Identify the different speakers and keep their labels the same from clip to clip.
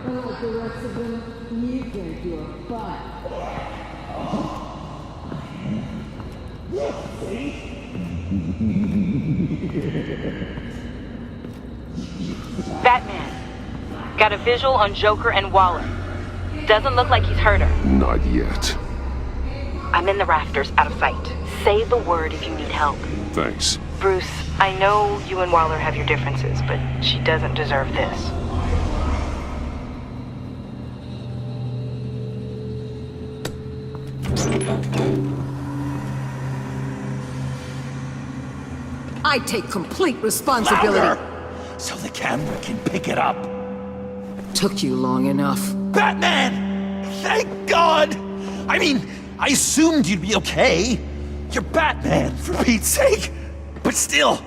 Speaker 1: And like the rest of them, you think you're fine.
Speaker 2: Batman. Got a visual on Joker and Waller. Doesn't look like he's hurt her.
Speaker 3: Not yet.
Speaker 2: I'm in the rafters, out of sight. Say the word if you need help.
Speaker 3: Thanks.
Speaker 2: Bruce, I know you and Waller have your differences, but she doesn't deserve this.
Speaker 1: I take complete responsibility.
Speaker 4: Louder, so the camera can pick it up.
Speaker 1: Took you long enough.
Speaker 4: Batman! Thank God! I mean, I assumed you'd be okay. You're Batman, for Pete's sake. But still,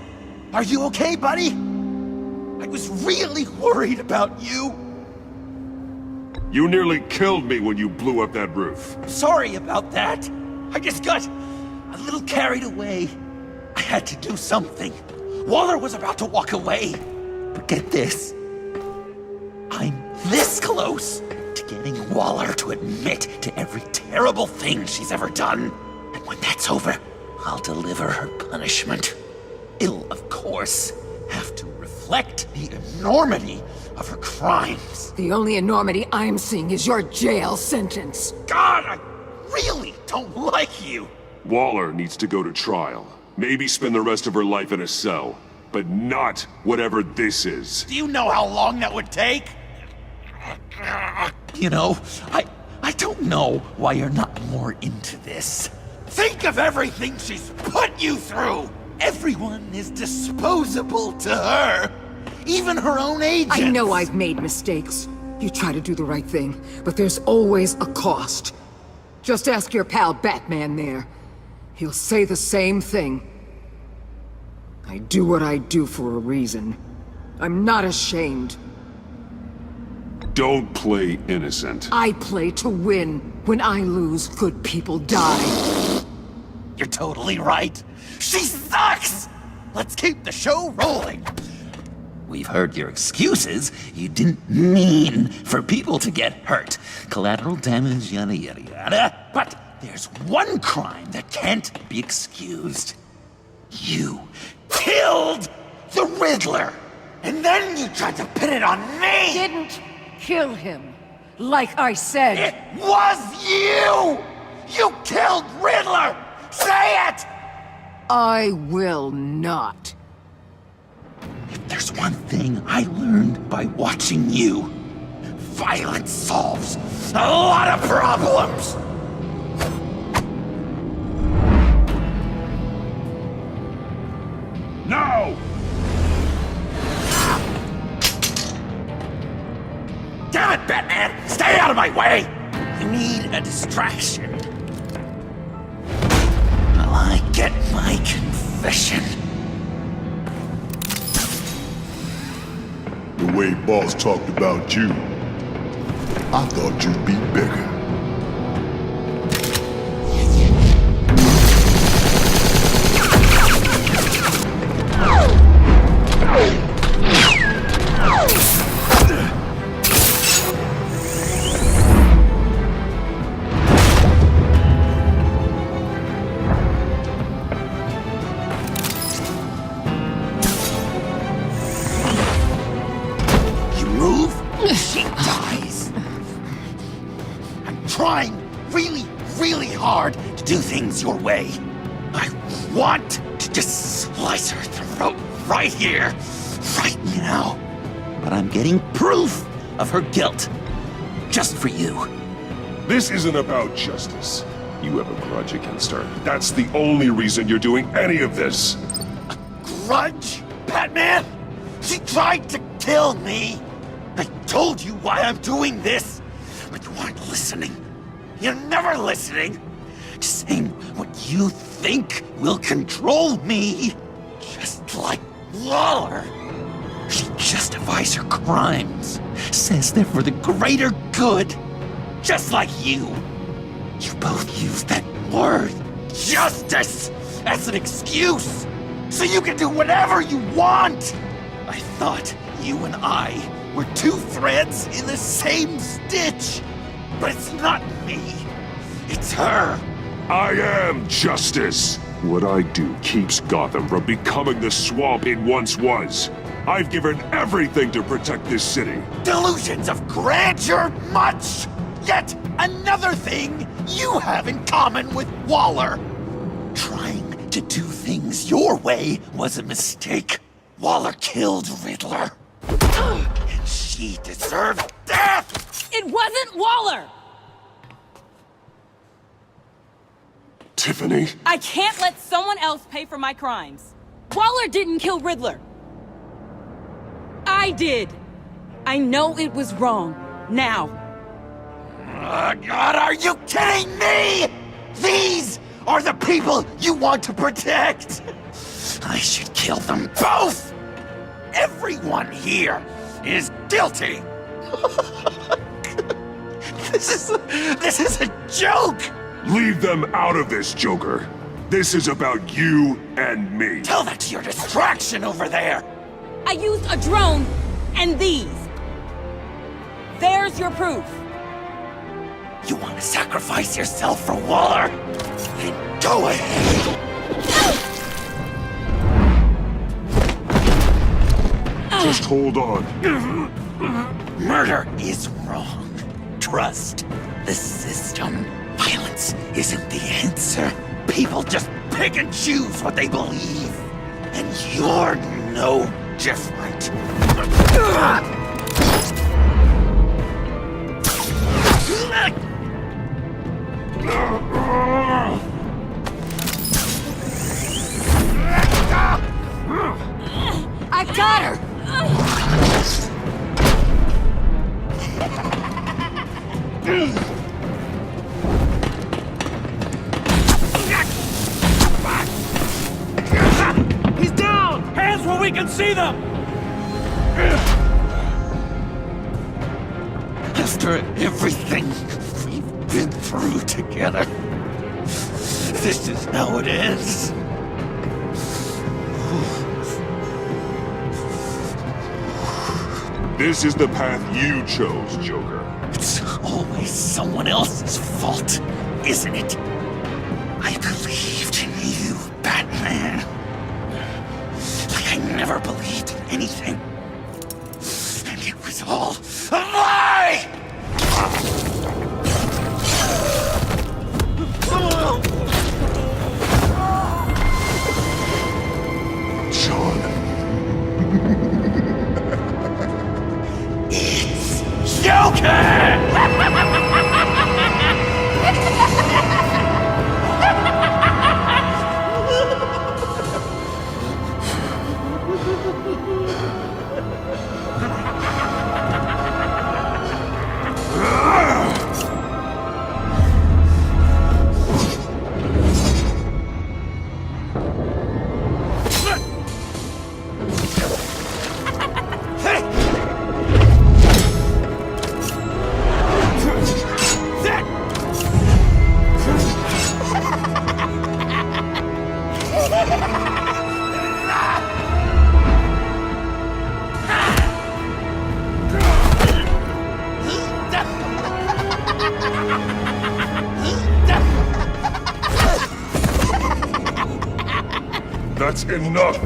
Speaker 4: are you okay, buddy? I was really worried about you.
Speaker 3: You nearly killed me when you blew up that roof.
Speaker 4: Sorry about that. I just got a little carried away. I had to do something. Waller was about to walk away. But get this. I'm this close to getting Waller to admit to every terrible thing she's ever done. And when that's over, I'll deliver her punishment. It'll, of course, have to reflect the enormity of her crimes.
Speaker 1: The only enormity I'm seeing is your jail sentence.
Speaker 4: God, I really don't like you.
Speaker 3: Waller needs to go to trial. Maybe spend the rest of her life in a cell. But not whatever this is.
Speaker 4: Do you know how long that would take? You know, I don't know why you're not more into this. Think of everything she's put you through! Everyone is disposable to her. Even her own agents.
Speaker 1: I know I've made mistakes. You try to do the right thing, but there's always a cost. Just ask your pal Batman there. He'll say the same thing. I do what I do for a reason. I'm not ashamed.
Speaker 3: Don't play innocent.
Speaker 1: I play to win. When I lose, good people die.
Speaker 4: You're totally right. She sucks! Let's keep the show rolling. We've heard your excuses. You didn't mean for people to get hurt. Collateral damage, yada yada yada. But there's one crime that can't be excused. You killed the Riddler! And then you tried to pin it on me!
Speaker 1: Didn't kill him. Like I said.
Speaker 4: It was you! You killed Riddler! Say it!
Speaker 1: I will not.
Speaker 4: If there's one thing I learned by watching you, violence solves a lot of problems!
Speaker 3: No!
Speaker 4: Damn it, Batman! Stay out of my way! You need a distraction. While I get my confession.
Speaker 5: The way Boss talked about you, I thought you'd be bigger.
Speaker 4: She dies. I'm trying really hard to do things your way. I want to just slice her throat right here, right now. But I'm getting proof of her guilt. Just for you.
Speaker 3: This isn't about justice. You have a grudge against her. That's the only reason you're doing any of this.
Speaker 4: A grudge? Batman? She tried to kill me. I told you why I'm doing this, but you aren't listening. You're never listening. Just saying what you think will control me. Just like Waller. She justifies her crimes. Says they're for the greater good. Just like you. You both use that word, justice, as an excuse. So you can do whatever you want. I thought you and I We're two threads in the same stitch. But it's not me. It's her.
Speaker 3: I am justice. What I do keeps Gotham from becoming the swamp it once was. I've given everything to protect this city.
Speaker 4: Delusions of grandeur much. Yet another thing you have in common with Waller. Trying to do things your way was a mistake. Waller killed Riddler. And she deserved death!
Speaker 2: It wasn't Waller!
Speaker 3: Tiffany?
Speaker 2: I can't let someone else pay for my crimes. Waller didn't kill Riddler. I did. I know it was wrong. Now.
Speaker 4: God, are you kidding me? These are the people you want to protect! I should kill them both! Everyone here is guilty! This is a joke!
Speaker 3: Leave them out of this, Joker. This is about you and me.
Speaker 4: Tell that to your distraction over there!
Speaker 2: I used a drone and these. There's your proof.
Speaker 4: You want to sacrifice yourself for Waller? Then go ahead!
Speaker 3: Just hold on.
Speaker 4: Murder is wrong. Trust the system. Violence isn't the answer. People just pick and choose what they believe. And you're no different.
Speaker 1: I got her!
Speaker 6: He's down! Hands where we can see them!
Speaker 4: After everything we've been through together, this is how it ends.
Speaker 3: This is the path you chose, Joker.
Speaker 4: It's always someone else's fault, isn't it? I believed in you, Batman. Like I never believed in anything. And it was all a lie!
Speaker 3: Sean.
Speaker 4: It's Joker!
Speaker 3: That's enough!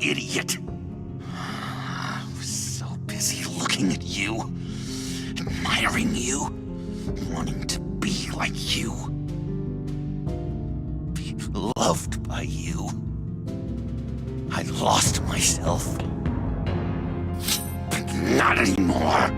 Speaker 4: idiot. I was so busy looking at you, admiring you, wanting to be like you, be loved by you. I lost myself. But not anymore.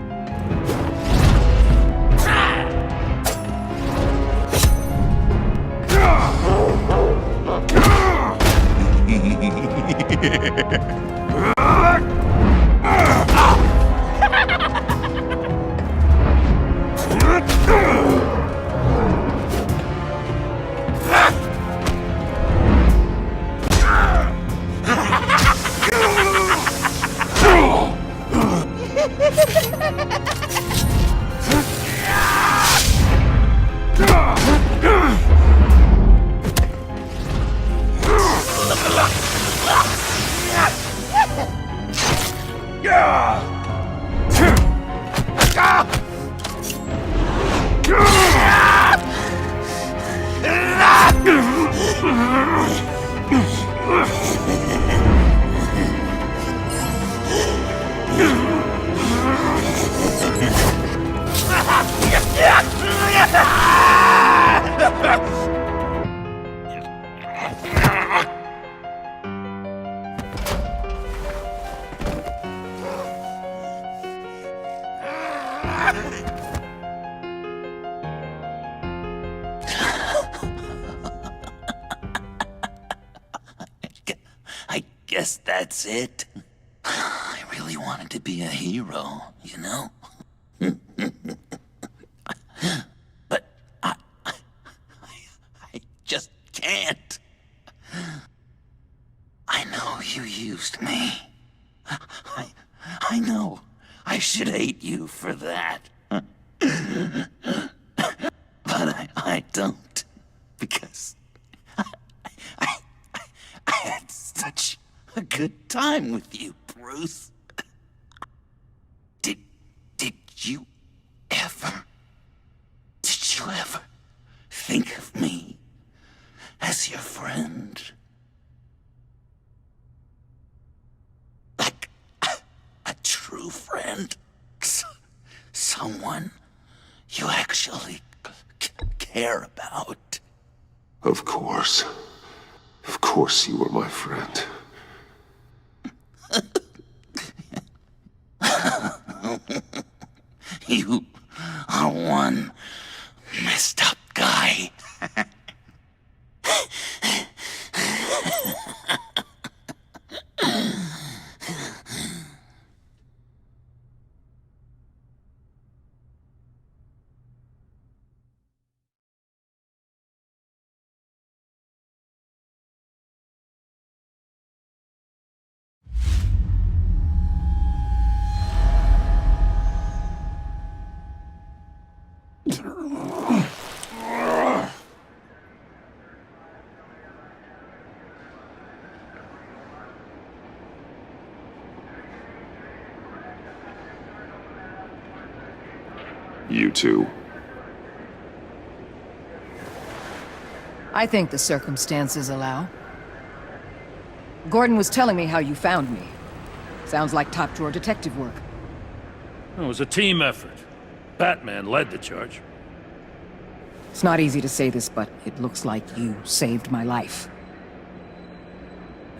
Speaker 4: I guess that's it. I really wanted to be a hero, you know? But I just can't. I know you used me. I know. I should hate you for that. But I don't. Because I had such a good time with you, Bruce. Did you ever think of me as your friend? Like a true friend? Someone you actually care about?
Speaker 3: Of course. Of course you were my friend.
Speaker 4: You are one messed up guy.
Speaker 3: You too.
Speaker 1: I think the circumstances allow. Gordon was telling me how you found me. Sounds like top-drawer detective work.
Speaker 6: It was a team effort. Batman led the charge.
Speaker 1: It's not easy to say this, but it looks like you saved my life.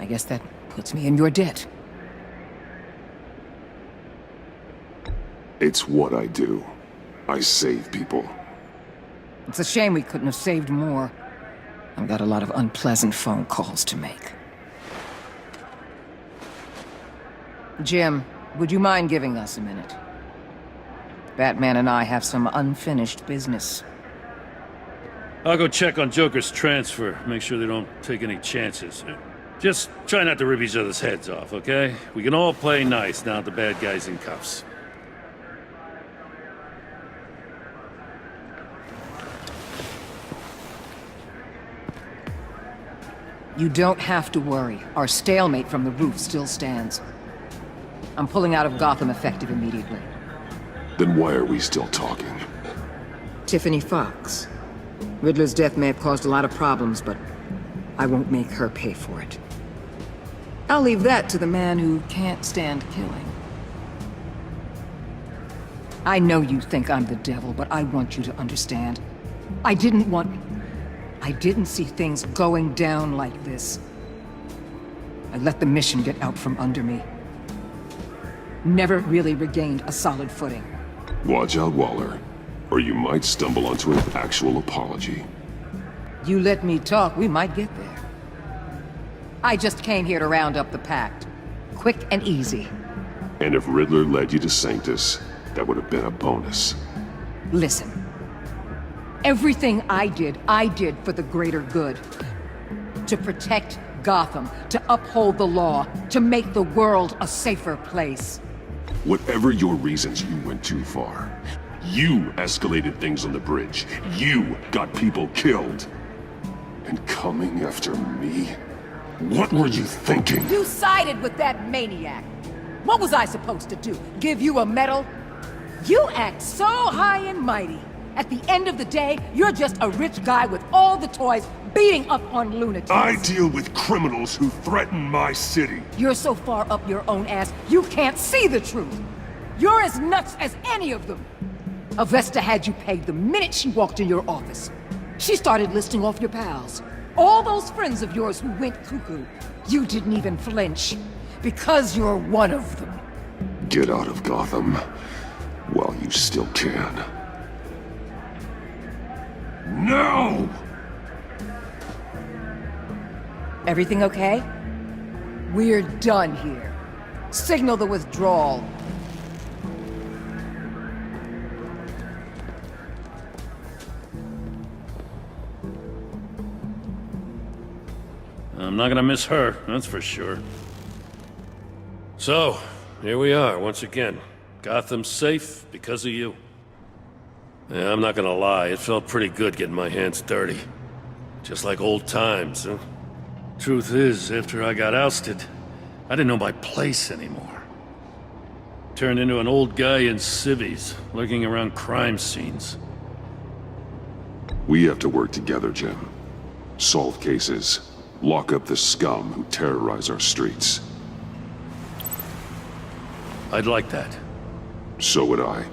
Speaker 1: I guess that puts me in your debt.
Speaker 3: It's what I do. I save people.
Speaker 1: It's a shame we couldn't have saved more. I've got a lot of unpleasant phone calls to make. Jim, would you mind giving us a minute? Batman and I have some unfinished business.
Speaker 6: I'll go check on Joker's transfer, make sure they don't take any chances. Just try not to rip each other's heads off, okay? We can all play nice now that the bad guy's in cuffs.
Speaker 1: You don't have to worry. Our stalemate from the roof still stands. I'm pulling out of Gotham effective immediately.
Speaker 3: Then why are we still talking?
Speaker 1: Tiffany Fox. Riddler's death may have caused a lot of problems, but I won't make her pay for it. I'll leave that to the man who can't stand killing. I know you think I'm the devil, but I want you to understand. I didn't see things going down like this. I let the mission get out from under me. Never really regained a solid footing.
Speaker 3: Watch out, Waller, or you might stumble onto an actual apology.
Speaker 1: You let me talk, we might get there. I just came here to round up the pact. Quick and easy.
Speaker 3: And if Riddler led you to Sanctus, that would have been a bonus.
Speaker 1: Listen. Everything I did for the greater good. To protect Gotham, to uphold the law, to make the world a safer place.
Speaker 3: Whatever your reasons, you went too far. You escalated things on the bridge. You got people killed. And coming after me? What were you thinking?
Speaker 1: You sided with that maniac. What was I supposed to do? Give you a medal? You act so high and mighty. At the end of the day, you're just a rich guy with all the toys beating up on lunatics.
Speaker 3: I deal with criminals who threaten my city.
Speaker 1: You're so far up your own ass, you can't see the truth. You're as nuts as any of them. Avesta had you pegged the minute she walked in your office. She started listing off your pals. All those friends of yours who went cuckoo. You didn't even flinch. Because you're one of them.
Speaker 3: Get out of Gotham while you still can. No!
Speaker 1: Everything okay? We're done here. Signal the withdrawal.
Speaker 6: I'm not gonna miss her, that's for sure. So, here we are, once again. Gotham's safe because of you. Yeah, I'm not gonna lie, it felt pretty good getting my hands dirty. Just like old times, huh? Truth is, after I got ousted, I didn't know my place anymore. Turned into an old guy in civvies, lurking around crime scenes.
Speaker 3: We have to work together, Jim. Solve cases. Lock up the scum who terrorize our streets.
Speaker 6: I'd like that.
Speaker 3: So would I.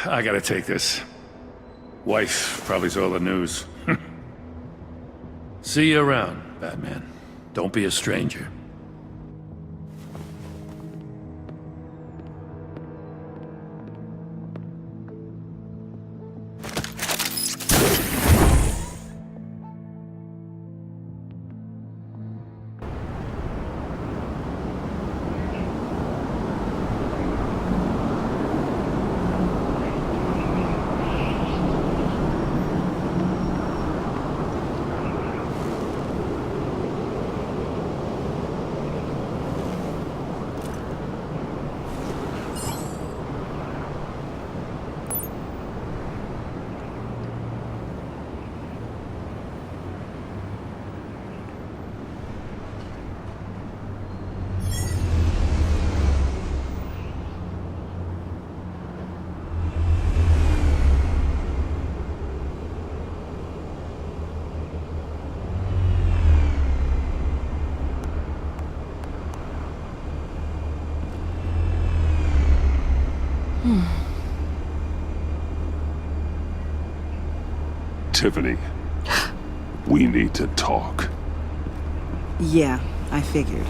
Speaker 6: I gotta take this. Wife probably saw the news. See you around, Batman. Don't be a stranger.
Speaker 3: Tiffany, we need to talk.
Speaker 7: Yeah, I figured.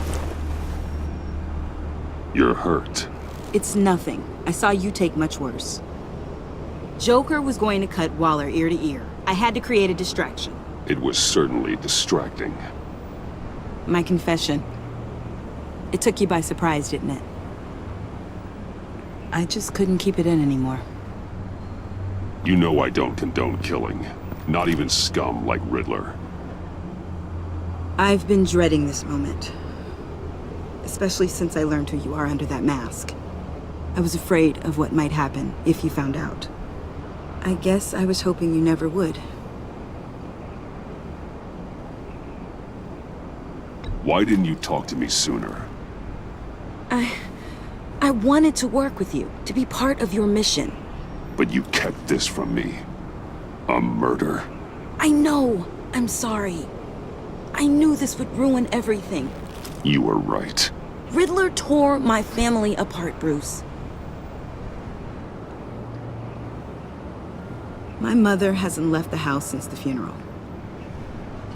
Speaker 3: You're hurt.
Speaker 7: It's nothing. I saw you take much worse. Joker was going to cut Waller ear to ear. I had to create a distraction.
Speaker 3: It was certainly distracting.
Speaker 7: My confession. It took you by surprise, didn't it? I just couldn't keep it in anymore.
Speaker 3: You know I don't condone killing. Not even scum like Riddler.
Speaker 7: I've been dreading this moment. Especially since I learned who you are under that mask. I was afraid of what might happen if you found out. I guess I was hoping you never would.
Speaker 3: Why didn't you talk to me sooner?
Speaker 7: I wanted to work with you, to be part of your mission.
Speaker 3: But you kept this from me. A murder.
Speaker 7: I know. I'm sorry. I knew this would ruin everything.
Speaker 3: You were right.
Speaker 7: Riddler tore my family apart, Bruce. My mother hasn't left the house since the funeral.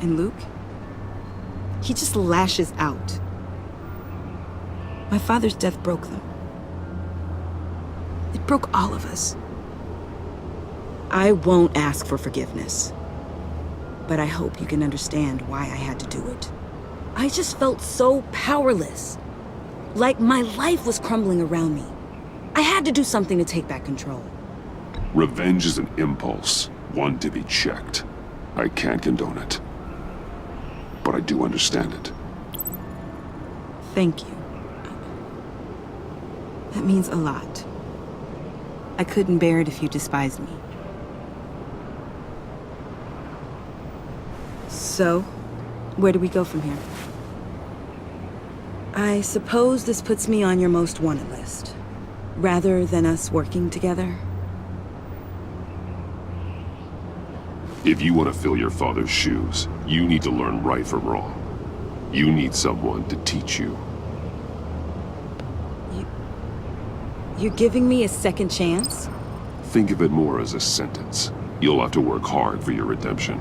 Speaker 7: And Luke? He just lashes out. My father's death broke them. It broke all of us. I won't ask for forgiveness. But I hope you can understand why I had to do it. I just felt so powerless. Like my life was crumbling around me. I had to do something to take back control.
Speaker 3: Revenge is an impulse, one to be checked. I can't condone it. But I do understand it.
Speaker 7: Thank you. That means a lot. I couldn't bear it if you despised me. So, where do we go from here? I suppose this puts me on your most wanted list, rather than us working together.
Speaker 3: If you want to fill your father's shoes, you need to learn right from wrong. You need someone to teach you.
Speaker 7: You're giving me a second chance?
Speaker 3: Think of it more as a sentence. You'll have to work hard for your redemption.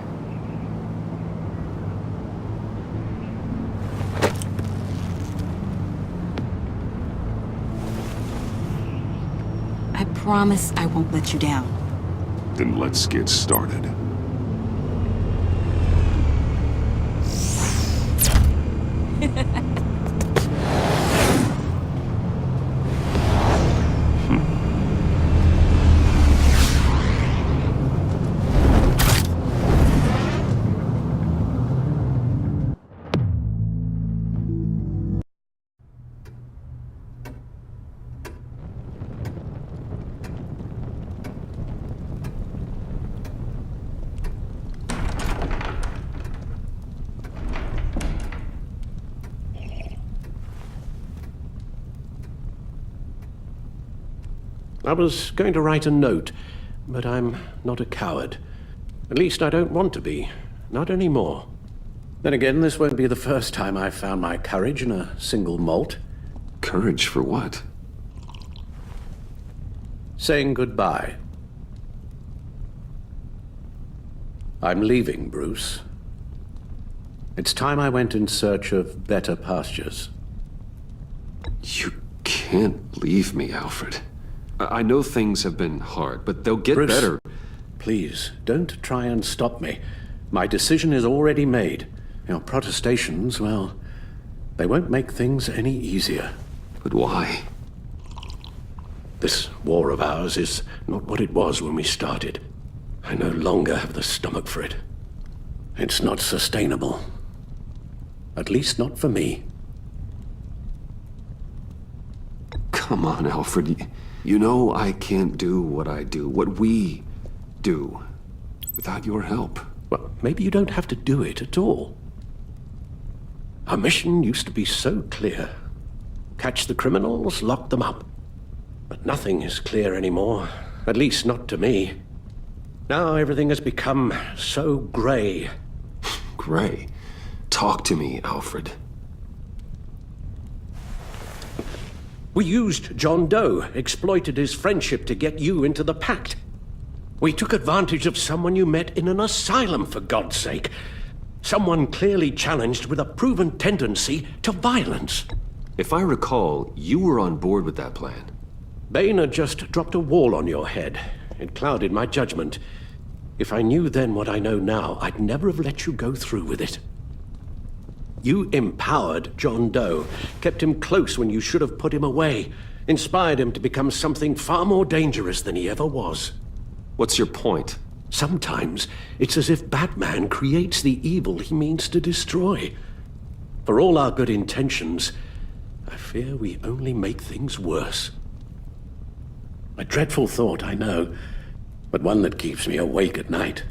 Speaker 7: I promise I won't let you down.
Speaker 3: Then let's get started.
Speaker 8: I was going to write a note, but I'm not a coward. At least I don't want to be. Not anymore. Then again, this won't be the first time I've found my courage in a single malt.
Speaker 3: Courage for what?
Speaker 8: Saying goodbye. I'm leaving, Bruce. It's time I went in search of better pastures.
Speaker 9: You can't leave me, Alfred. I know things have been hard, but they'll get
Speaker 8: Bruce,
Speaker 9: better.
Speaker 8: Please, don't try and stop me. My decision is already made. Your protestations, well, they won't make things any easier.
Speaker 9: But why?
Speaker 8: This war of ours is not what it was when we started. I no longer have the stomach for it. It's not sustainable. At least not for me.
Speaker 9: Come on, Alfred. You know I can't do what I do, what we do, without your help.
Speaker 8: Well, maybe you don't have to do it at all. Our mission used to be so clear. Catch the criminals, lock them up. But nothing is clear anymore, at least not to me. Now everything has become so gray.
Speaker 9: Gray? Talk to me, Alfred.
Speaker 8: We used John Doe, exploited his friendship to get you into the pact. We took advantage of someone you met in an asylum, for God's sake. Someone clearly challenged with a proven tendency to violence.
Speaker 9: If I recall, you were on board with that plan.
Speaker 8: Bane had just dropped a wall on your head. It clouded my judgment. If I knew then what I know now, I'd never have let you go through with it. You empowered John Doe, kept him close when you should have put him away, inspired him to become something far more dangerous than he ever was.
Speaker 9: What's your point?
Speaker 8: Sometimes it's as if Batman creates the evil he means to destroy. For all our good intentions, I fear we only make things worse. A dreadful thought, I know, but one that keeps me awake at night.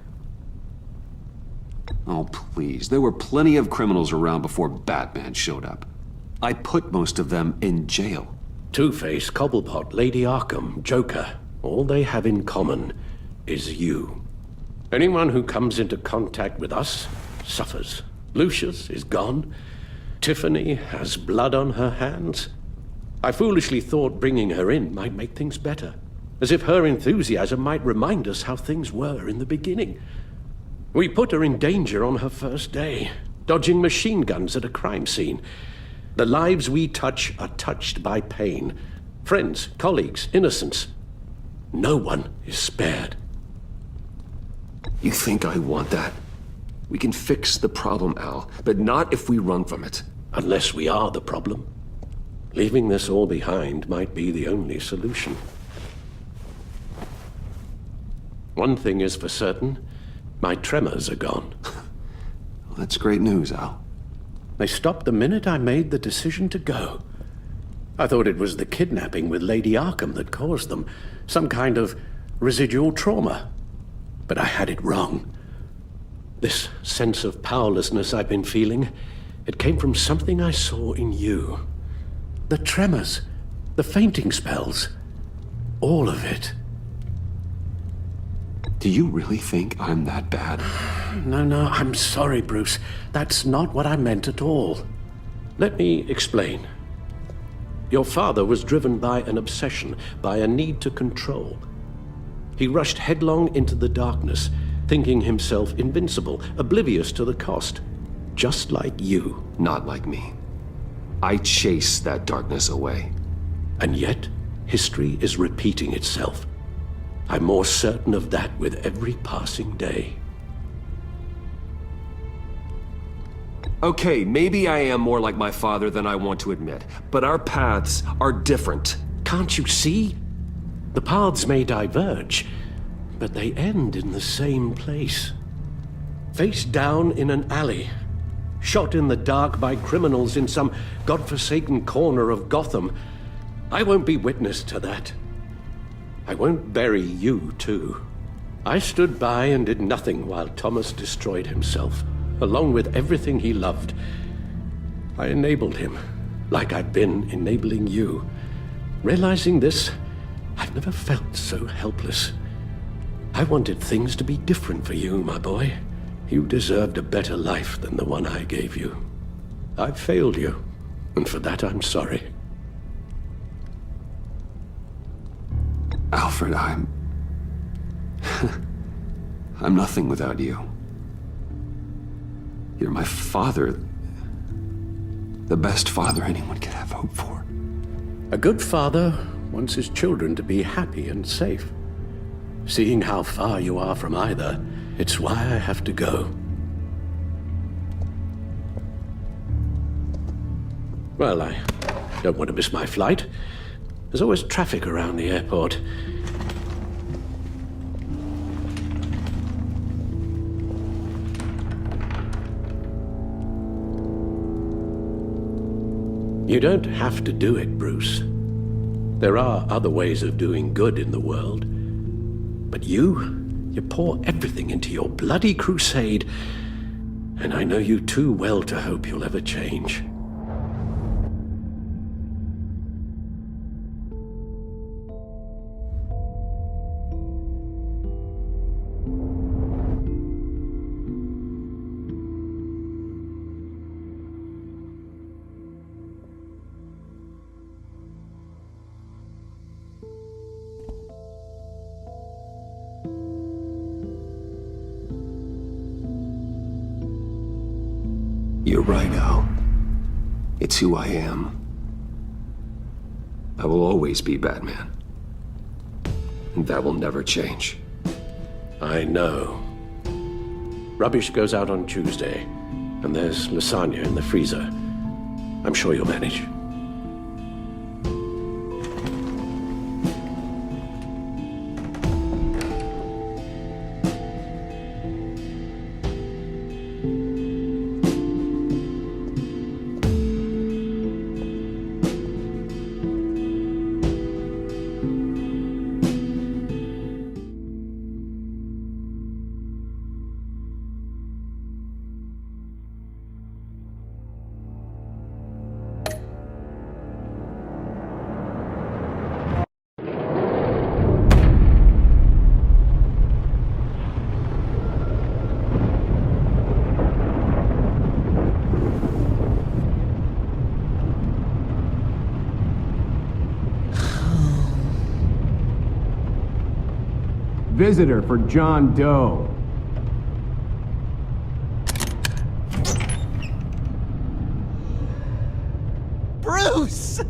Speaker 9: Oh, please. There were plenty of criminals around before Batman showed up. I put most of them in jail.
Speaker 8: Two-Face, Cobblepot, Lady Arkham, Joker, all they have in common is you. Anyone who comes into contact with us suffers. Lucius is gone. Tiffany has blood on her hands. I foolishly thought bringing her in might make things better, as if her enthusiasm might remind us how things were in the beginning. We put her in danger on her first day, dodging machine guns at a crime scene. The lives we touch are touched by pain. Friends, colleagues, innocents. No one is spared.
Speaker 9: You think I want that? We can fix the problem, Al, but not if we run from it.
Speaker 8: Unless we are the problem. Leaving this all behind might be the only solution. One thing is for certain, my tremors are gone.
Speaker 9: Well, that's great news, Al.
Speaker 8: They stopped the minute I made the decision to go. I thought it was the kidnapping with Lady Arkham that caused them, some kind of residual trauma. But I had it wrong. This sense of powerlessness I've been feeling, it came from something I saw in you. The tremors, the fainting spells, all of it.
Speaker 9: Do you really think I'm that bad?
Speaker 8: No, I'm sorry, Bruce. That's not what I meant at all. Let me explain. Your father was driven by an obsession, by a need to control. He rushed headlong into the darkness, thinking himself invincible, oblivious to the cost. Just like you.
Speaker 9: Not like me. I chase that darkness away.
Speaker 8: And yet, history is repeating itself. I'm more certain of that with every passing day.
Speaker 9: Okay, maybe I am more like my father than I want to admit, but our paths are different.
Speaker 8: Can't you see? The paths may diverge, but they end in the same place. Face down in an alley, shot in the dark by criminals in some godforsaken corner of Gotham. I won't be witness to that. I won't bury you, too. I stood by and did nothing while Thomas destroyed himself, along with everything he loved. I enabled him, like I've been enabling you. Realizing this, I've never felt so helpless. I wanted things to be different for you, my boy. You deserved a better life than the one I gave you. I failed you, and for that I'm sorry.
Speaker 9: Alfred, I'm nothing without you. You're my father. The best father anyone could have hope for.
Speaker 8: A good father wants his children to be happy and safe. Seeing how far you are from either, it's why I have to go. Well, I don't want to miss my flight. There's always traffic around the airport. You don't have to do it, Bruce. There are other ways of doing good in the world. But you pour everything into your bloody crusade, and I know you too well to hope you'll ever change.
Speaker 9: You're right, Al. It's who I am. I will always be Batman. And that will never change.
Speaker 8: I know. Rubbish goes out on Tuesday, and there's lasagna in the freezer. I'm sure you'll manage.
Speaker 10: Visitor for John Doe.
Speaker 4: Bruce!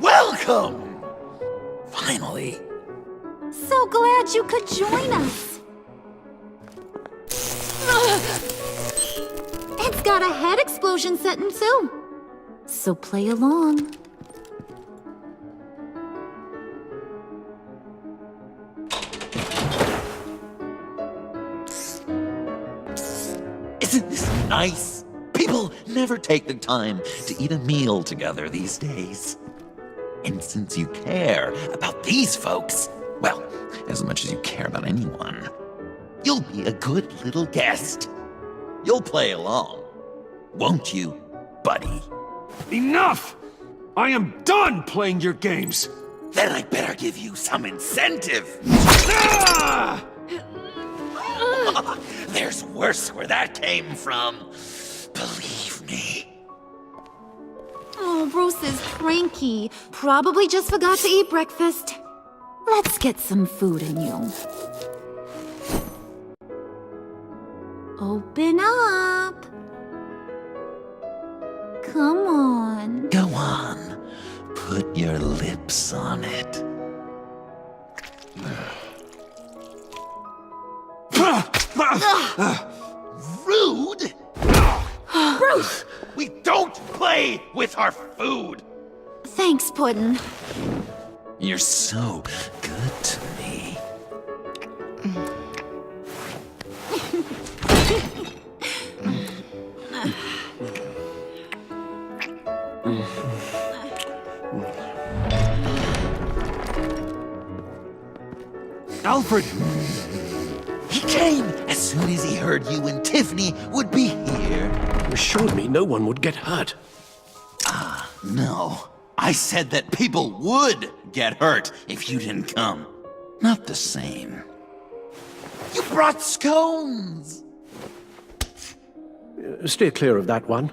Speaker 4: Welcome! Finally.
Speaker 11: So glad you could join us. It's got a head explosion setting too. So play along.
Speaker 4: Isn't this nice? People never take the time to eat a meal together these days. And since you care about these folks, well, as much as you care about anyone, you'll be a good little guest. You'll play along, won't you, buddy?
Speaker 3: Enough! I am done playing your games!
Speaker 4: Then I better give you some incentive.
Speaker 3: Ah!
Speaker 4: There's worse where that came from. Believe me.
Speaker 11: Oh, Bruce is cranky. Probably just forgot to eat breakfast. Let's get some food in you. Open up. Come on.
Speaker 4: Go on. Put your lips on it. Rude!
Speaker 11: Bruce!
Speaker 4: We don't play with our food!
Speaker 11: Thanks, Puddin'.
Speaker 4: You're so good to me.
Speaker 3: Alfred!
Speaker 4: He came as soon as he heard you and Tiffany would be here.
Speaker 8: You assured me no one would get hurt.
Speaker 4: No. I said that people would get hurt if you didn't come. Not the same. You brought scones!
Speaker 8: Steer clear of that one.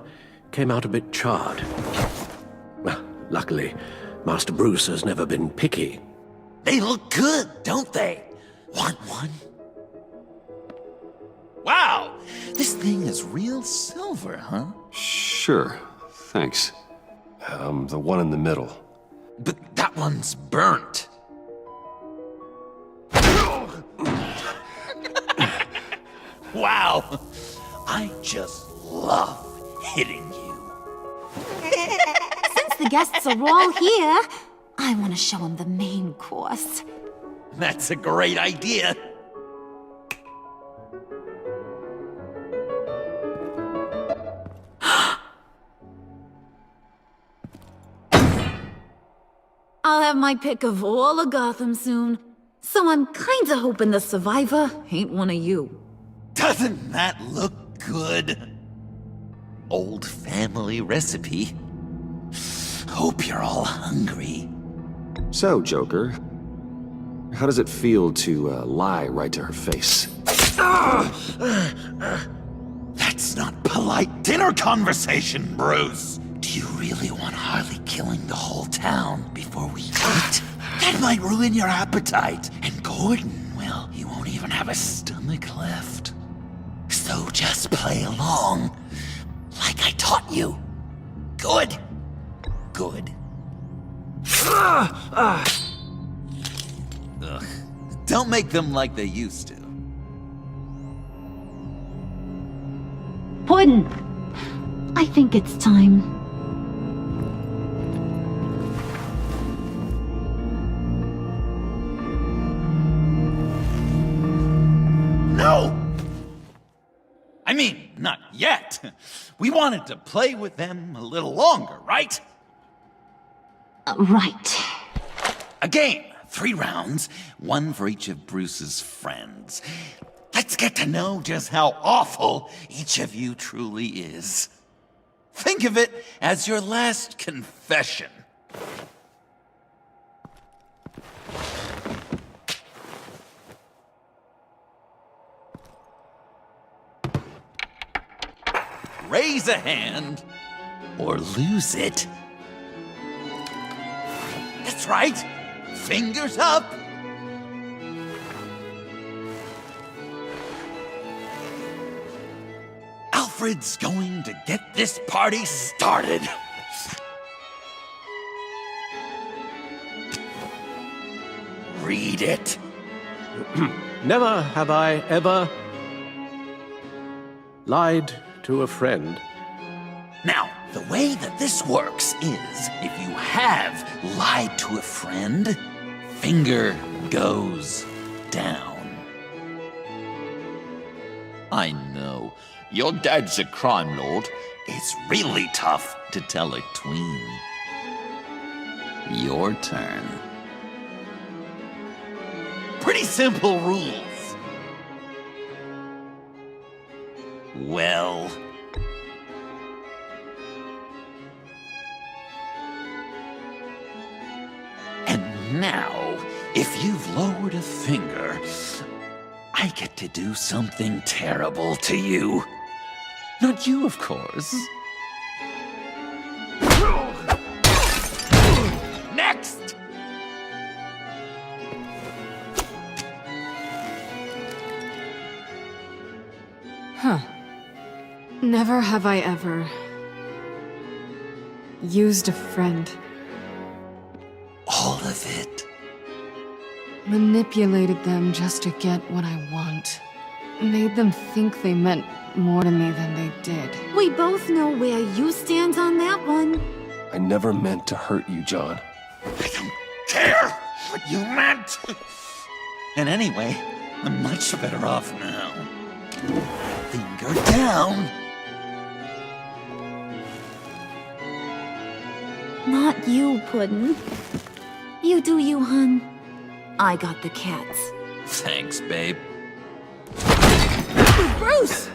Speaker 8: Came out a bit charred. Well, luckily, Master Bruce has never been picky.
Speaker 4: They look good, don't they? Want one? Wow! This thing is real silver, huh?
Speaker 9: Sure, thanks. The one in the middle.
Speaker 4: But that one's burnt. Wow! I just love hitting you.
Speaker 11: Since the guests are all here, I want to show them the main course.
Speaker 4: That's a great idea.
Speaker 11: I'll have my pick of all of Gotham soon, so I'm kinda hoping the survivor ain't one of you.
Speaker 4: Doesn't that look good? Old family recipe. Hope you're all hungry.
Speaker 9: So, Joker, how does it feel to lie right to her face?
Speaker 4: That's not polite dinner conversation, Bruce. Do you really want Harley killing the whole town before we eat? That might ruin your appetite. And Gordon, well, he won't even have a stomach left. So just play along, like I taught you. Good. Good. Ugh. Don't make them like they used to.
Speaker 11: Puddin', I think it's time.
Speaker 4: No! I mean, not yet. We wanted to play with them a little longer, right?
Speaker 11: Right.
Speaker 4: A game. 3 rounds, 1 for each of Bruce's friends. Let's get to know just how awful each of you truly is. Think of it as your last confession. Raise a hand, or lose it. That's right. Fingers up. Alfred's going to get this party started. Read it.
Speaker 8: Never have I ever lied to a friend.
Speaker 4: Now, the way that this works is, if you have lied to a friend, finger goes down. I know, your dad's a crime lord. It's really tough to tell a tween. Your turn. Pretty simple rules. Well... And now, if you've lowered a finger, I get to do something terrible to you. Not you, of course. Next!
Speaker 12: Huh. Never have I ever used a friend.
Speaker 4: All of it.
Speaker 12: Manipulated them just to get what I want. Made them think they meant more to me than they did.
Speaker 11: We both know where you stand on that one.
Speaker 9: I never meant to hurt you, John.
Speaker 4: I don't care what you meant. And anyway, I'm much better off now. Finger down.
Speaker 11: Not you, Puddin'. You do you, hun. I got the cats.
Speaker 4: Thanks, babe.
Speaker 11: Bruce!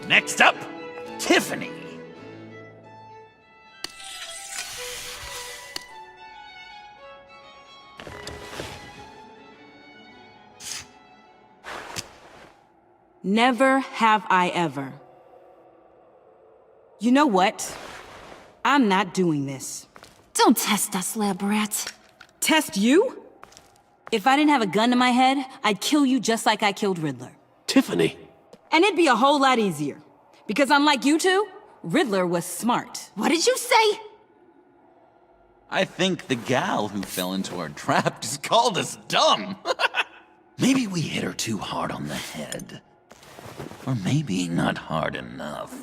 Speaker 4: Next up, Tiffany.
Speaker 7: Never have I ever. You know what? I'm not doing this.
Speaker 11: Don't test us, lab rats.
Speaker 7: Test you? If I didn't have a gun to my head, I'd kill you just like I killed Riddler.
Speaker 8: Tiffany!
Speaker 7: And it'd be a whole lot easier. Because unlike you two, Riddler was smart.
Speaker 11: What did you say?
Speaker 4: I think the gal who fell into our trap just called us dumb. Maybe we hit her too hard on the head. Or maybe not hard enough.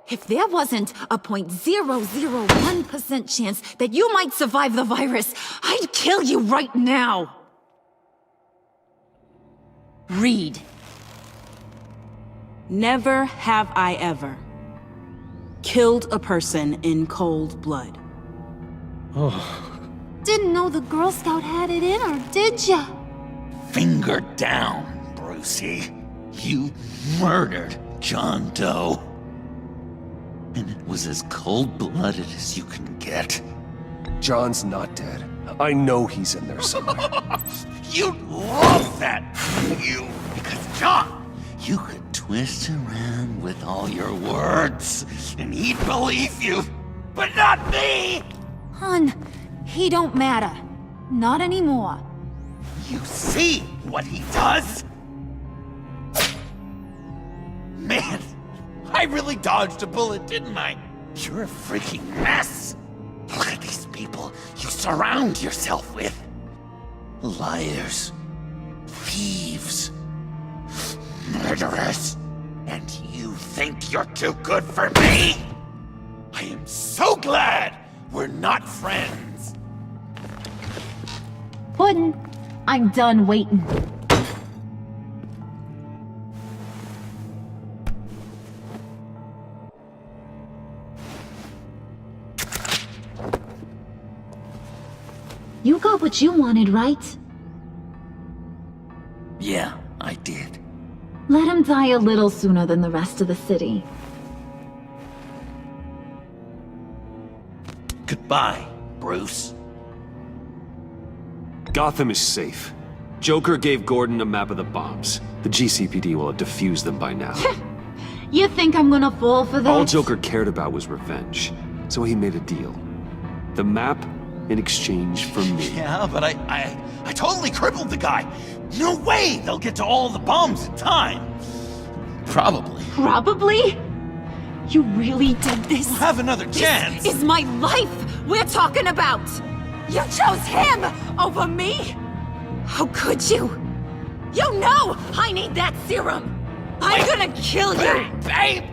Speaker 11: If there wasn't a 0.001% chance that you might survive the virus, I'd kill you right now. Read.
Speaker 7: Never have I ever killed a person in cold blood.
Speaker 11: Didn't know the Girl Scout had it in her, did ya?
Speaker 4: Finger down, Brucey. You murdered John Doe. And it was as cold-blooded as you can get.
Speaker 9: John's not dead. I know he's in there somewhere.
Speaker 4: You'd love that, you. Because John, you could twist around with all your words, and he'd believe you. But not me!
Speaker 11: Hun, he don't matter. Not anymore.
Speaker 4: You see what he does? Man, I really dodged a bullet, didn't I? You're a freaking mess. Look at these people you surround yourself with. Liars, thieves, murderers, and you think you're too good for me? I am so glad we're not friends.
Speaker 11: Puddin', I'm done waiting. You got what you wanted, right?
Speaker 4: Yeah, I did.
Speaker 11: Let him die a little sooner than the rest of the city.
Speaker 4: Goodbye, Bruce.
Speaker 9: Gotham is safe. Joker gave Gordon a map of the bombs. The GCPD will have defused them by now.
Speaker 11: You think I'm gonna fall for that?
Speaker 9: All Joker cared about was revenge, so he made a deal. The map in exchange for me.
Speaker 4: Yeah, but I totally crippled the guy. No way they'll get to all the bombs in time. Probably.
Speaker 11: Probably? You really did this?
Speaker 4: We'll have another chance.
Speaker 11: This is my life we're talking about! You chose him over me? How could you? You know I need that serum! I'm gonna kill you!
Speaker 4: Babe!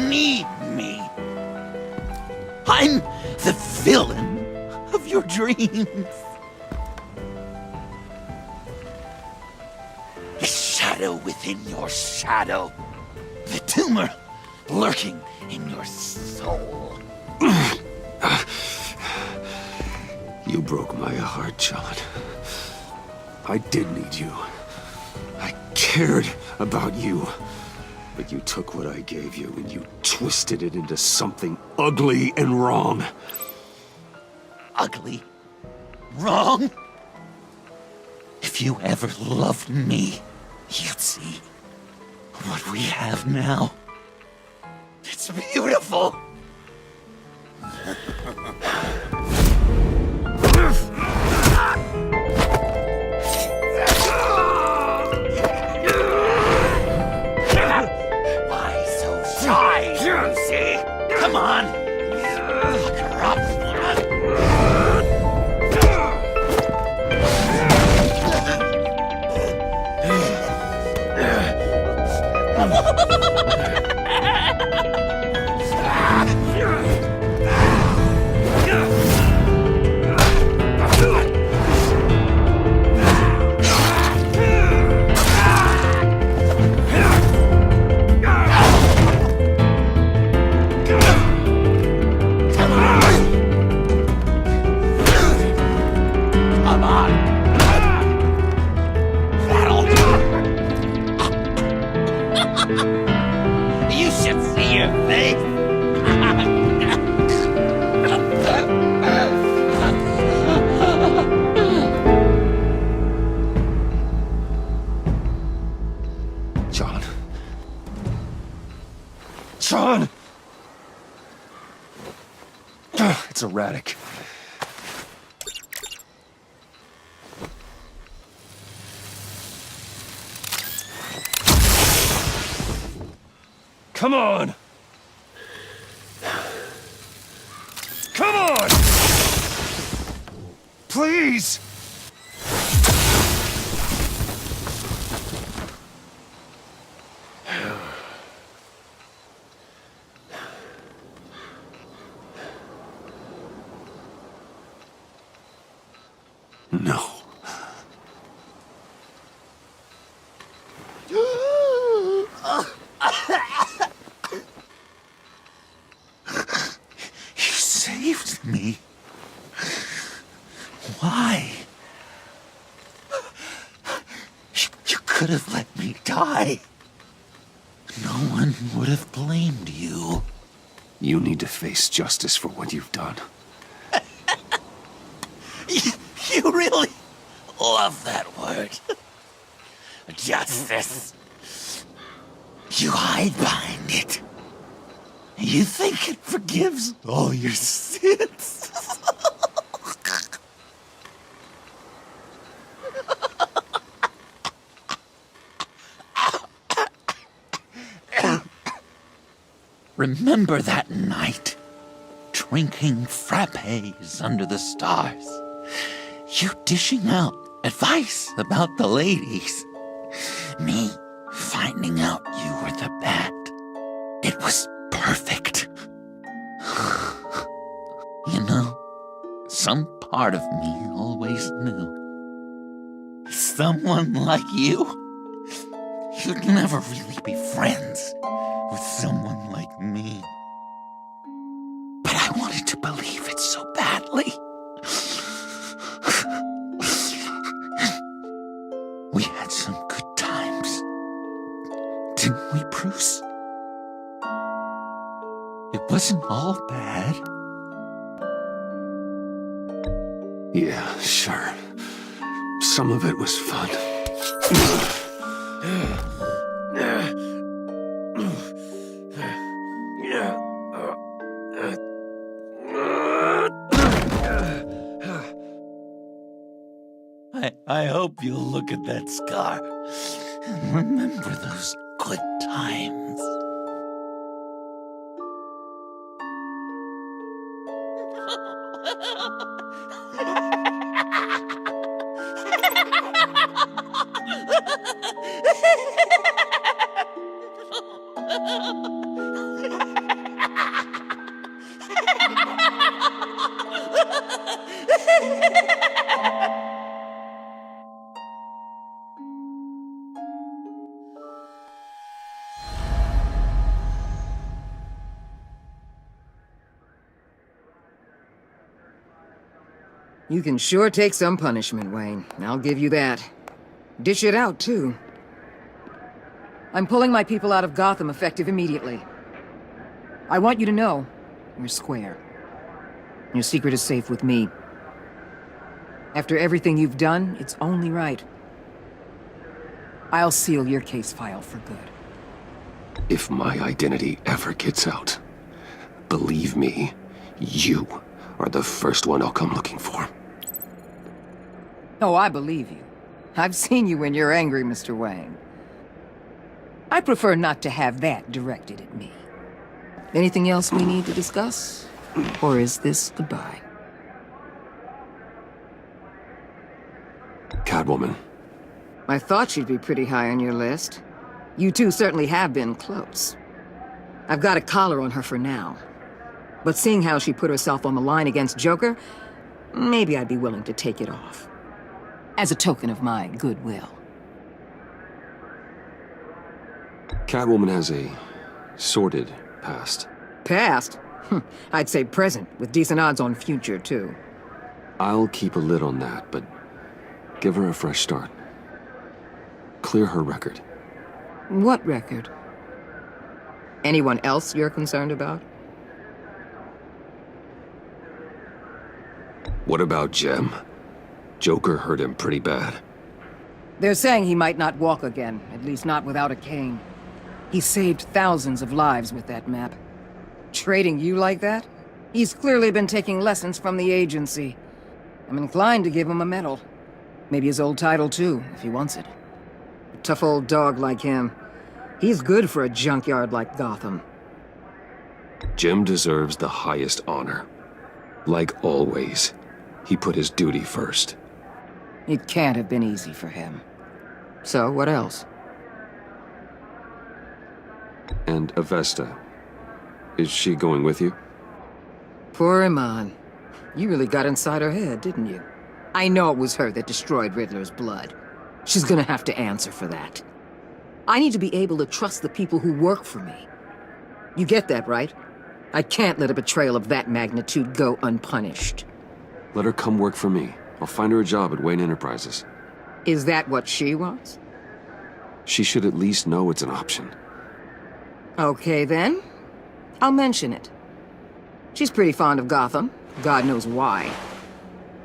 Speaker 4: need me. I'm the villain of your dreams. The shadow within your shadow. The tumor lurking in your soul.
Speaker 9: You broke my heart, John. I did need you. I cared about you. But you took what I gave you and you twisted it into something ugly and wrong.
Speaker 4: Ugly? Wrong? If you ever loved me, you'd see what we have now. It's beautiful. Why so shy, Lucy? Come on. Look her up. You should see your face.
Speaker 9: John. John! It's erratic.
Speaker 6: Come on! Come on!
Speaker 9: Please! No.
Speaker 4: You saved me. Why? You could have let me die. No one would have blamed you.
Speaker 9: You need to face justice for what you've done.
Speaker 4: You really love that word. Justice. You hide behind it. You think it forgives all your sins. Remember that night, drinking frappes under the stars. You dishing out advice about the ladies. Me finding out you were the bat. It was perfect. You know, some part of me always knew. Someone like you, you'd never really be friends with someone like me. But I wanted to believe it so badly. We had some good times, didn't we, Bruce? It wasn't all bad.
Speaker 9: Yeah, sure. Some of it was fun.
Speaker 4: I hope you'll look at that scar and remember those good times.
Speaker 1: You can sure take some punishment, Wayne. I'll give you that. Dish it out, too. I'm pulling my people out of Gotham effective immediately. I want you to know, we're square. Your secret is safe with me. After everything you've done, it's only right. I'll seal your case file for good.
Speaker 9: If my identity ever gets out, believe me, you are the first one I'll come looking for.
Speaker 1: Oh, I believe you. I've seen you when you're angry, Mr. Wayne. I prefer not to have that directed at me. Anything else we need to discuss? Or is this goodbye?
Speaker 9: Catwoman.
Speaker 1: I thought she'd be pretty high on your list. You two certainly have been close. I've got a collar on her for now. But seeing how she put herself on the line against Joker, maybe I'd be willing to take it off. As a token of my goodwill.
Speaker 9: Catwoman has a sordid past.
Speaker 1: Past? I'd say present, with decent odds on future, too.
Speaker 9: I'll keep a lid on that, but give her a fresh start. Clear her record.
Speaker 1: What record? Anyone else you're concerned about?
Speaker 9: What about Jem? Joker hurt him pretty bad.
Speaker 1: They're saying he might not walk again, at least not without a cane. He saved thousands of lives with that map. Trading you like that? He's clearly been taking lessons from the agency. I'm inclined to give him a medal. Maybe his old title too, if he wants it. A tough old dog like him. He's good for a junkyard like Gotham.
Speaker 9: Jem deserves the highest honor. Like always, he put his duty first.
Speaker 1: It can't have been easy for him. So, what else?
Speaker 9: And Avesta. Is she going with you?
Speaker 1: Poor Iman. You really got inside her head, didn't you? I know it was her that destroyed Riddler's blood. She's gonna have to answer for that. I need to be able to trust the people who work for me. You get that, right? I can't let a betrayal of that magnitude go unpunished.
Speaker 9: Let her come work for me. I'll find her a job at Wayne Enterprises.
Speaker 1: Is that what she wants?
Speaker 9: She should at least know it's an option.
Speaker 1: Okay, then. I'll mention it. She's pretty fond of Gotham. God knows why.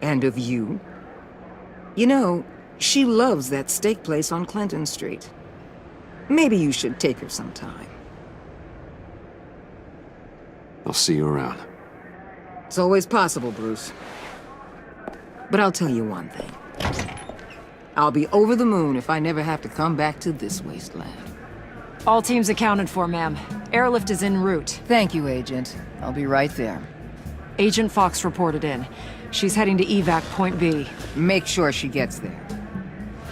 Speaker 1: And of you. You know, she loves that steak place on Clinton Street. Maybe you should take her sometime.
Speaker 9: I'll see you around.
Speaker 1: It's always possible, Bruce. But I'll tell you one thing. I'll be over the moon if I never have to come back to this wasteland.
Speaker 13: All teams accounted for, ma'am. Airlift is en route.
Speaker 1: Thank you, Agent. I'll be right there.
Speaker 13: Agent Fox reported in. She's heading to evac Point B.
Speaker 1: Make sure she gets there.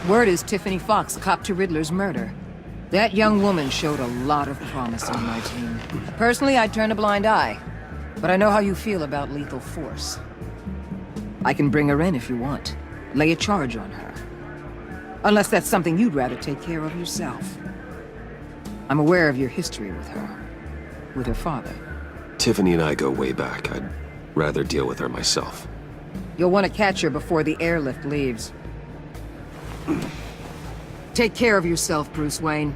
Speaker 1: Word is Tiffany Fox copped to Riddler's murder. That young woman showed a lot of promise on my team. Personally, I'd turn a blind eye. But I know how you feel about lethal force. I can bring her in if you want. Lay a charge on her. Unless that's something you'd rather take care of yourself. I'm aware of your history with her. With her father.
Speaker 9: Tiffany and I go way back. I'd rather deal with her myself.
Speaker 1: You'll want to catch her before the airlift leaves. Take care of yourself, Bruce Wayne.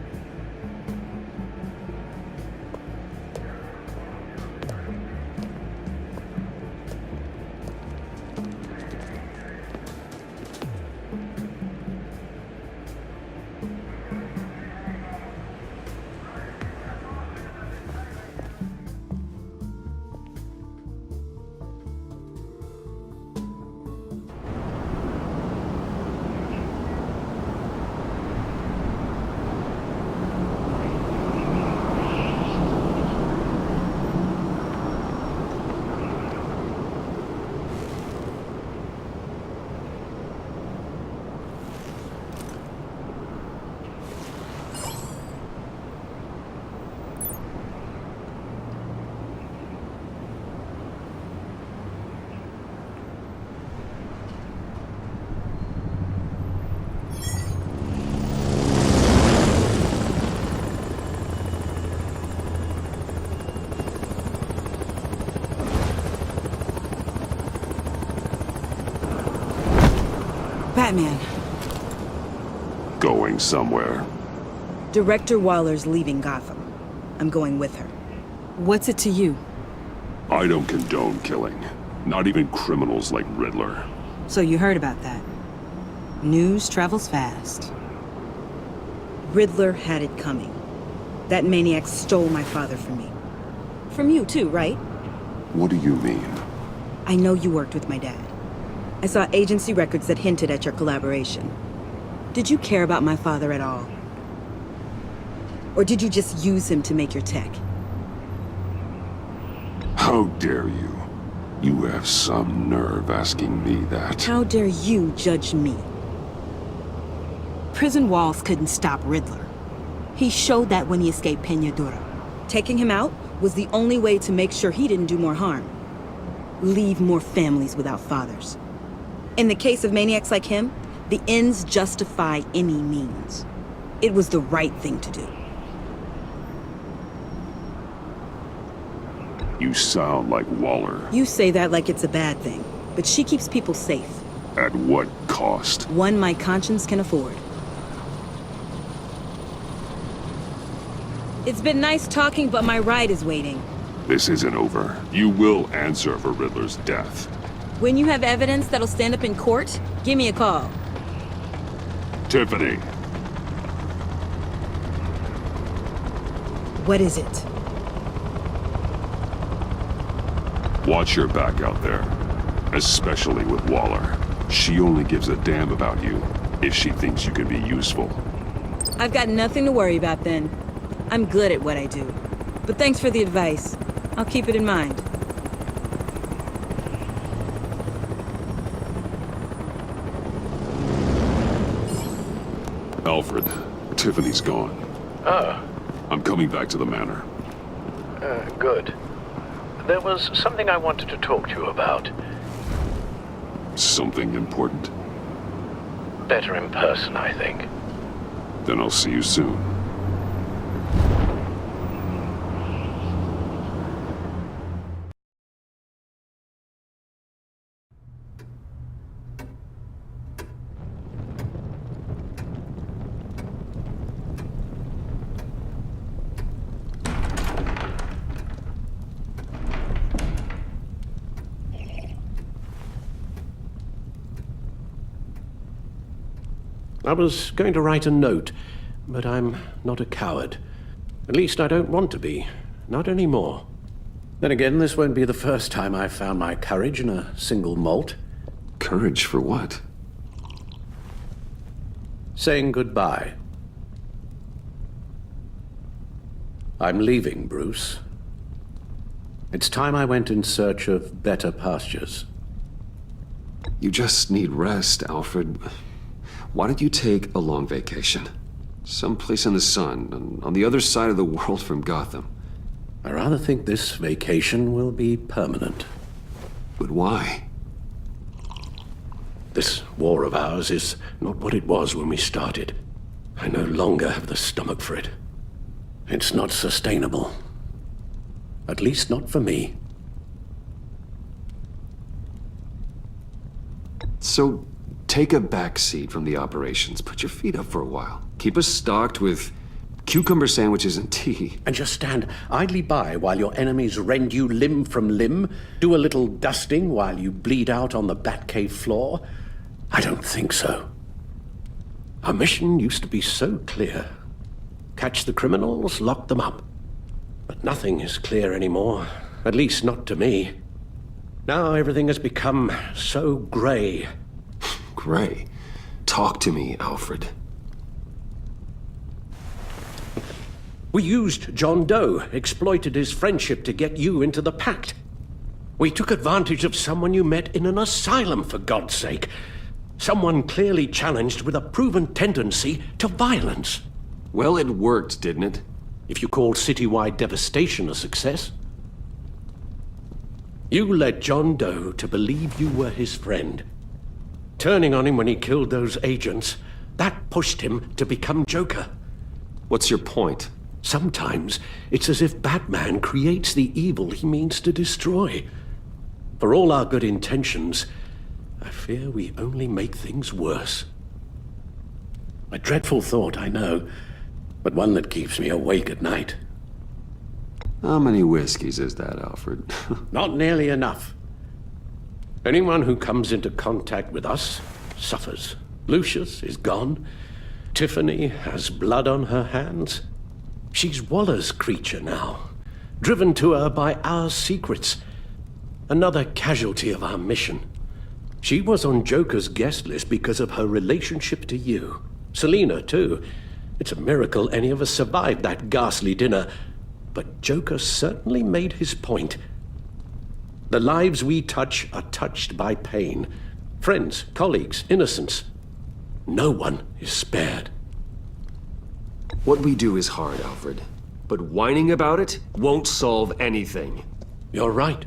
Speaker 7: Batman,
Speaker 3: Going somewhere.
Speaker 7: Director Waller's leaving Gotham. I'm going with her. What's it to you?
Speaker 3: I don't condone killing. Not even criminals like Riddler.
Speaker 7: So you heard about that. News travels fast. Riddler had it coming. That maniac stole my father from me. From you too, right?
Speaker 3: What do you mean?
Speaker 7: I know you worked with my dad. I saw agency records that hinted at your collaboration. Did you care about my father at all? Or did you just use him to make your tech?
Speaker 3: How dare you? You have some nerve asking me that.
Speaker 7: How dare you judge me? Prison walls couldn't stop Riddler. He showed that when he escaped Peñadura. Taking him out was the only way to make sure he didn't do more harm. Leave more families without fathers. In the case of maniacs like him, the ends justify any means. It was the right thing to do.
Speaker 3: You sound like Waller.
Speaker 7: You say that like it's a bad thing, but she keeps people safe.
Speaker 3: At what cost?
Speaker 7: One my conscience can afford. It's been nice talking, but my ride is waiting.
Speaker 3: This isn't over. You will answer for Riddler's death.
Speaker 7: When you have evidence that'll stand up in court, give me a call.
Speaker 3: Tiffany.
Speaker 7: What is it?
Speaker 3: Watch your back out there. Especially with Waller. She only gives a damn about you if she thinks you can be useful.
Speaker 7: I've got nothing to worry about then. I'm good at what I do. But thanks for the advice. I'll keep it in mind.
Speaker 3: Alfred, Tiffany's gone.
Speaker 8: Ah.
Speaker 3: I'm coming back to the Manor.
Speaker 8: Good. There was something I wanted to talk to you about.
Speaker 3: Something important?
Speaker 8: Better in person, I think.
Speaker 3: Then I'll see you soon.
Speaker 8: I was going to write a note, but I'm not a coward. At least I don't want to be. Not anymore. Then again, this won't be the first time I've found my courage in a single malt.
Speaker 9: Courage for what?
Speaker 8: Saying goodbye. I'm leaving, Bruce. It's time I went in search of better pastures.
Speaker 9: You just need rest, Alfred. Why don't you take a long vacation? Someplace in the sun, on the other side of the world from Gotham.
Speaker 8: I rather think this vacation will be permanent.
Speaker 9: But why?
Speaker 8: This war of ours is not what it was when we started. I no longer have the stomach for it. It's not sustainable. At least not for me.
Speaker 9: So, take a back seat from the operations. Put your feet up for a while. Keep us stocked with cucumber sandwiches and tea.
Speaker 8: And just stand idly by while your enemies rend you limb from limb? Do a little dusting while you bleed out on the Batcave floor? I don't think so. Our mission used to be so clear. Catch the criminals, lock them up. But nothing is clear anymore. At least not to me. Now everything has become so gray.
Speaker 9: Gray? Talk to me, Alfred.
Speaker 8: We used John Doe, exploited his friendship to get you into the pact. We took advantage of someone you met in an asylum, for God's sake. Someone clearly challenged with a proven tendency to violence.
Speaker 9: Well, it worked, didn't it?
Speaker 8: If you call citywide devastation a success. You led John Doe to believe you were his friend. Turning on him when he killed those agents, that pushed him to become Joker.
Speaker 9: What's your point?
Speaker 8: Sometimes it's as if Batman creates the evil he means to destroy. For all our good intentions, I fear we only make things worse. A dreadful thought, I know, but one that keeps me awake at night.
Speaker 9: How many whiskeys is that, Alfred?
Speaker 8: Not nearly enough. Anyone who comes into contact with us suffers. Lucius is gone. Tiffany has blood on her hands. She's Waller's creature now, driven to her by our secrets. Another casualty of our mission. She was on Joker's guest list because of her relationship to you. Selina, too. It's a miracle any of us survived that ghastly dinner. But Joker certainly made his point. The lives we touch are touched by pain. Friends, colleagues, innocents. No one is spared.
Speaker 9: What we do is hard, Alfred. But whining about it won't solve anything.
Speaker 8: You're right.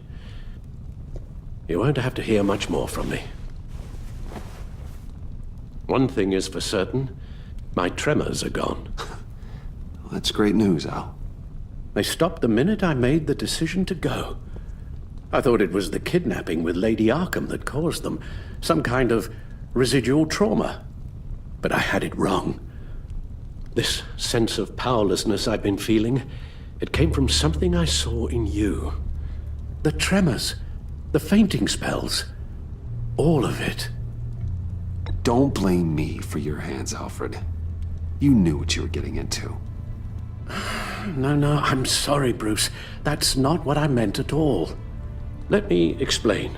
Speaker 8: You won't have to hear much more from me. One thing is for certain. My tremors are gone.
Speaker 9: Well, that's great news, Al.
Speaker 8: They stopped the minute I made the decision to go. I thought it was the kidnapping with Lady Arkham that caused them. Some kind of residual trauma. But I had it wrong. This sense of powerlessness I've been feeling, it came from something I saw in you. The tremors, the fainting spells, all of it.
Speaker 9: Don't blame me for your hands, Alfred. You knew what you were getting into.
Speaker 8: No, I'm sorry, Bruce. That's not what I meant at all. Let me explain.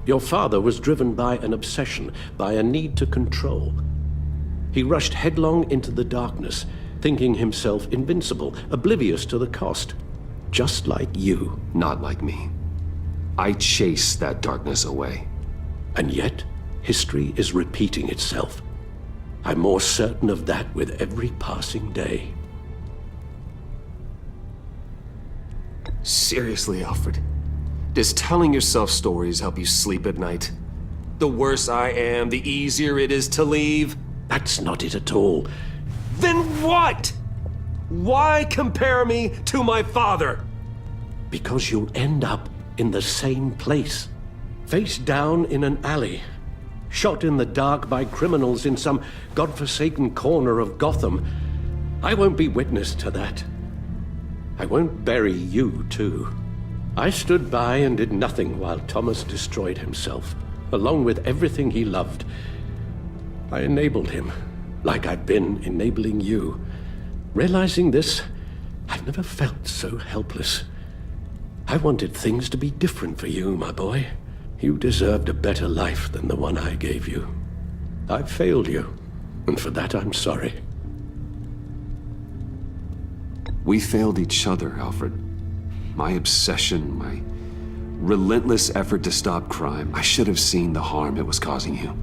Speaker 8: Your father was driven by an obsession, by a need to control. He rushed headlong into the darkness, thinking himself invincible, oblivious to the cost. Just like you.
Speaker 9: Not like me. I chased that darkness away.
Speaker 8: And yet, history is repeating itself. I'm more certain of that with every passing day.
Speaker 9: Seriously, Alfred. Does telling yourself stories help you sleep at night? The worse I am, the easier it is to leave?
Speaker 8: That's not it at all.
Speaker 9: Then what? Why compare me to my father?
Speaker 8: Because you'll end up in the same place. Face down in an alley. Shot in the dark by criminals in some godforsaken corner of Gotham. I won't be witness to that. I won't bury you, too. I stood by and did nothing while Thomas destroyed himself, along with everything he loved. I enabled him, like I've been enabling you. Realizing this, I've never felt so helpless. I wanted things to be different for you, my boy. You deserved a better life than the one I gave you. I failed you, and for that I'm sorry.
Speaker 9: We failed each other, Alfred. My obsession, my relentless effort to stop crime. I should have seen the harm it was causing you.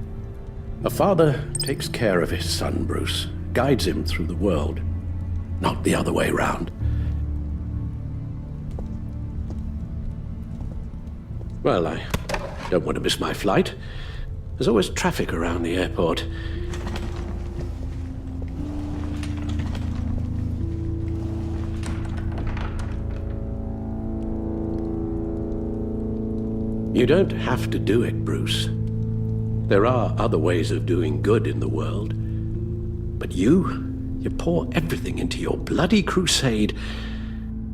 Speaker 8: A father takes care of his son, Bruce. Guides him through the world. Not the other way round. Well, I don't want to miss my flight. There's always traffic around the airport. You don't have to do it, Bruce. There are other ways of doing good in the world. But you pour everything into your bloody crusade,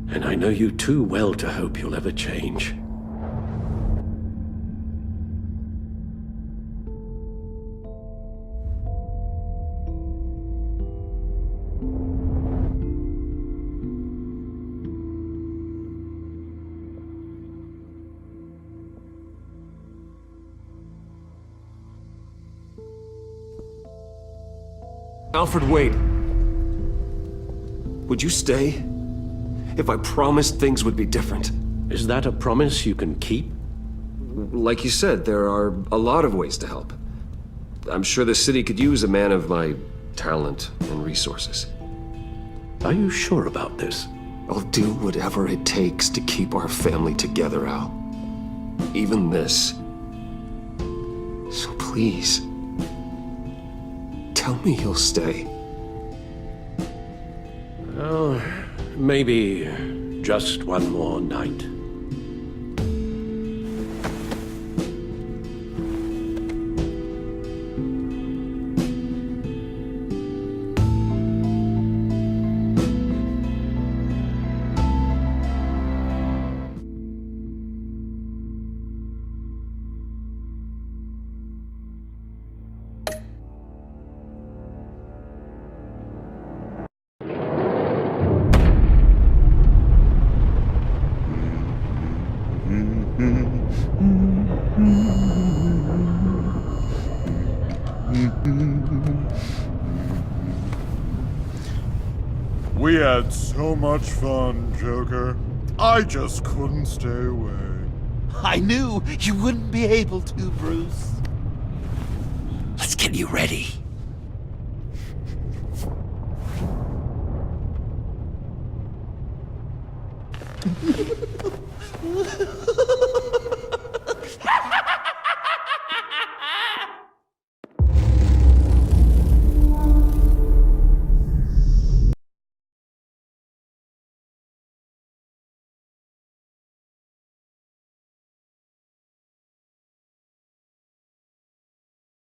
Speaker 8: and I know you too well to hope you'll ever change.
Speaker 9: Alfred, wait. Would you stay? If I promised things would be different.
Speaker 8: Is that a promise you can keep?
Speaker 9: Like you said, there are a lot of ways to help. I'm sure the city could use a man of my talent and resources.
Speaker 8: Are you sure about this?
Speaker 9: I'll do whatever it takes to keep our family together, Al. Even this. So please, tell me you'll stay.
Speaker 8: Oh, maybe just one more night.
Speaker 5: had so much fun, Joker. I just couldn't stay away.
Speaker 4: I knew you wouldn't be able to, Bruce. Let's get you ready.